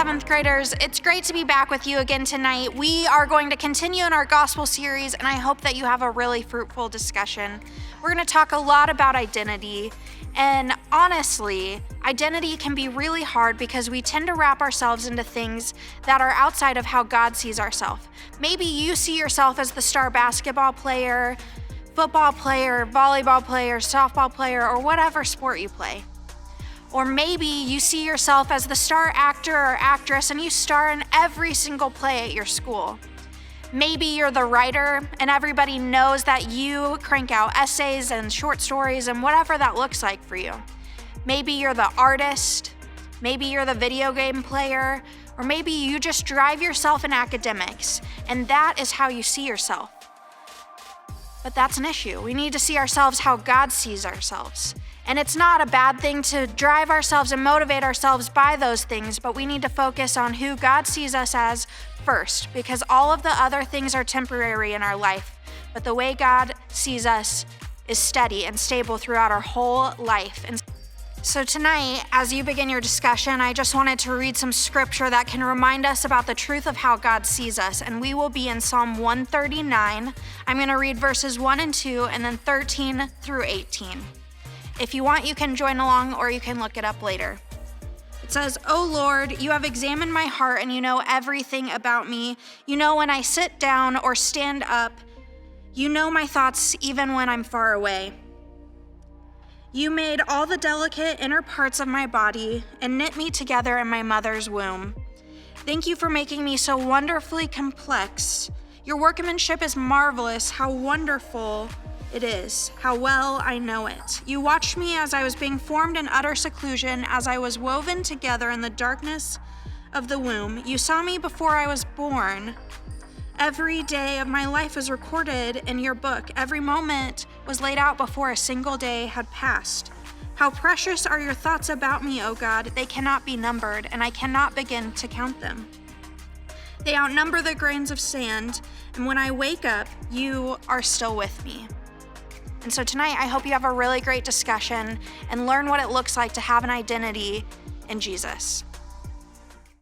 7th graders, it's great to be back with you again tonight. We are going to continue in our gospel series, and I hope that you have a really fruitful discussion. We're going to talk a lot about identity, and honestly, identity can be really hard because we tend to wrap ourselves into things that are outside of how God sees ourselves. Maybe you see yourself as the star basketball player, football player, volleyball player, softball player, or whatever sport you play. Or maybe you see yourself as the star actor or actress and you star in every single play at your school. Maybe you're the writer and everybody knows that you crank out essays and short stories and whatever that looks like for you. Maybe you're the artist, maybe you're the video game player, or maybe you just drive yourself in academics and that is how you see yourself. But that's an issue. We need to see ourselves how God sees ourselves. And it's not a bad thing to drive ourselves and motivate ourselves by those things, but we need to focus on who God sees us as first, because all of the other things are temporary in our life. But the way God sees us is steady and stable throughout our whole life. And so tonight, as you begin your discussion, I just wanted to read some scripture that can remind us about the truth of how God sees us. And we will be in Psalm 139. I'm going to read verses 1 and 2, and then 13 through 18. If you want, you can join along or you can look it up later. It says, "O Lord, you have examined my heart and you know everything about me. You know when I sit down or stand up. You know my thoughts even when I'm far away. You made all the delicate inner parts of my body and knit me together in my mother's womb. Thank you for making me so wonderfully complex. Your workmanship is marvelous. How wonderful it is, how well I know it. You watched me as I was being formed in utter seclusion, as I was woven together in the darkness of the womb. You saw me before I was born. Every day of my life is recorded in your book. Every moment was laid out before a single day had passed. How precious are your thoughts about me, O God. They cannot be numbered, and I cannot begin to count them. They outnumber the grains of sand, and when I wake up, you are still with me." And so tonight, I hope you have a really great discussion and learn what it looks like to have an identity in Jesus.